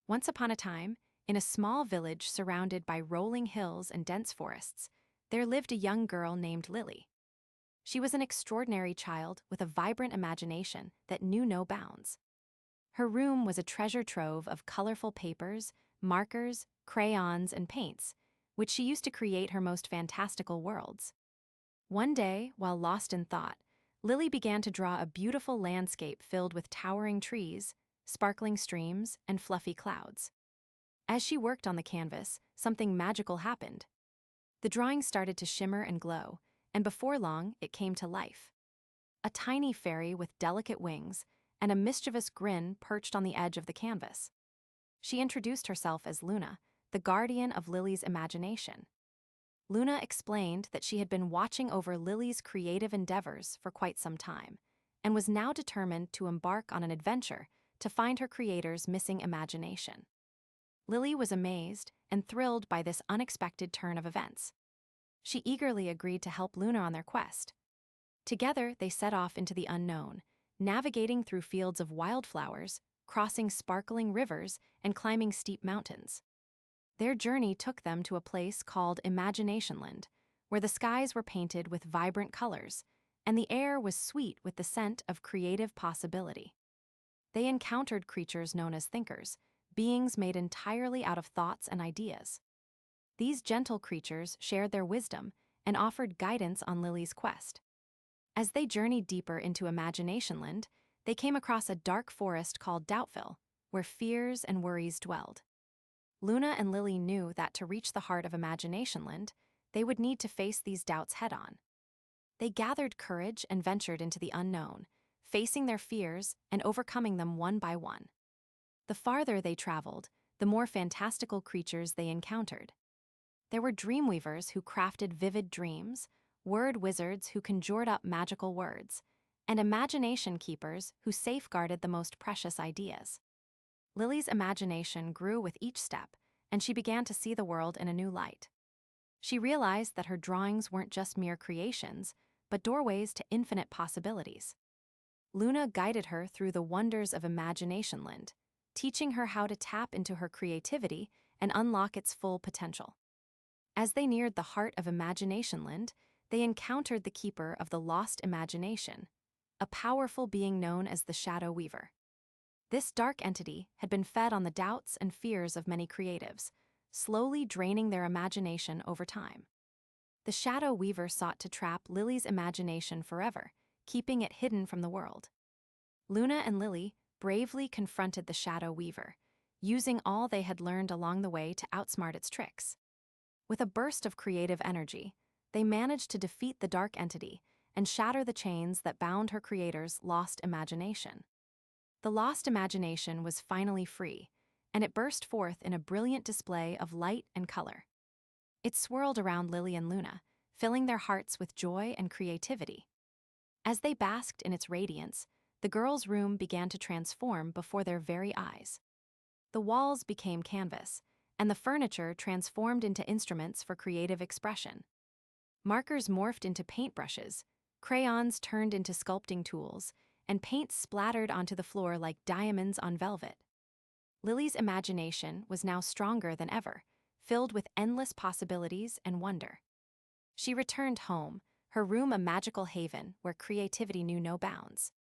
Once upon a time, in a small village surrounded by rolling hills and dense forests, there lived a young girl named Lily. She was an extraordinary child with a vibrant imagination that knew no bounds. Her room was a treasure trove of colorful papers, markers, crayons, and paints, which she used to create her most fantastical worlds. One day, while lost in thought, Lily began to draw a beautiful landscape filled with towering trees, sparkling streams, and fluffy clouds. As she worked on the canvas, something magical happened. The drawing started to shimmer and glow, and before long, it came to life. A tiny fairy with delicate wings and a mischievous grin perched on the edge of the canvas. She introduced herself as Luna, the guardian of Lily's imagination. Luna explained that she had been watching over Lily's creative endeavors for quite some time, and was now determined to embark on an adventure to find her creator's missing imagination. Lily was amazed and thrilled by this unexpected turn of events. She eagerly agreed to help Luna on their quest. Together, they set off into the unknown, navigating through fields of wildflowers, crossing sparkling rivers, and climbing steep mountains. Their journey took them to a place called Imaginationland, where the skies were painted with vibrant colors, and the air was sweet with the scent of creative possibility. They encountered creatures known as thinkers, beings made entirely out of thoughts and ideas. These gentle creatures shared their wisdom and offered guidance on Lily's quest. As they journeyed deeper into Imaginationland, they came across a dark forest called Doubtville, where fears and worries dwelled. Luna and Lily knew that to reach the heart of Imaginationland, they would need to face these doubts head-on. They gathered courage and ventured into the unknown, facing their fears and overcoming them one by one. The farther they traveled, the more fantastical creatures they encountered. There were dreamweavers who crafted vivid dreams, word wizards who conjured up magical words, and imagination keepers who safeguarded the most precious ideas. Lily's imagination grew with each step, and she began to see the world in a new light. She realized that her drawings weren't just mere creations, but doorways to infinite possibilities. Luna guided her through the wonders of Imaginationland, teaching her how to tap into her creativity and unlock its full potential. As they neared the heart of Imaginationland, they encountered the keeper of the lost imagination, a powerful being known as the Shadow Weaver. This dark entity had been fed on the doubts and fears of many creatives, slowly draining their imagination over time. The Shadow Weaver sought to trap Lily's imagination forever, keeping it hidden from the world. Luna and Lily bravely confronted the Shadow Weaver, using all they had learned along the way to outsmart its tricks. With a burst of creative energy, they managed to defeat the dark entity and shatter the chains that bound her creator's lost imagination. The lost imagination was finally free, and it burst forth in a brilliant display of light and color. It swirled around Lily and Luna, filling their hearts with joy and creativity. As they basked in its radiance, the girls' room began to transform before their very eyes. The walls became canvas, and the furniture transformed into instruments for creative expression. Markers morphed into paintbrushes, crayons turned into sculpting tools, and paint splattered onto the floor like diamonds on velvet. Lily's imagination was now stronger than ever, filled with endless possibilities and wonder. She returned home, her room a magical haven where creativity knew no bounds.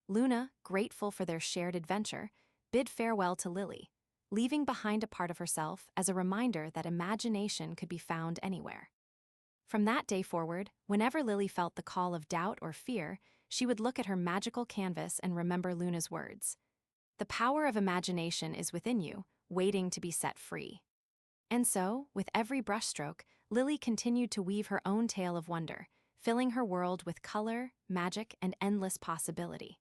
Luna, grateful for their shared adventure, bid farewell to Lily, leaving behind a part of herself as a reminder that imagination could be found anywhere. From that day forward, whenever Lily felt the call of doubt or fear, she would look at her magical canvas and remember Luna's words. The power of imagination is within you, waiting to be set free. And so, with every brushstroke, Lily continued to weave her own tale of wonder, filling her world with color, magic, and endless possibility.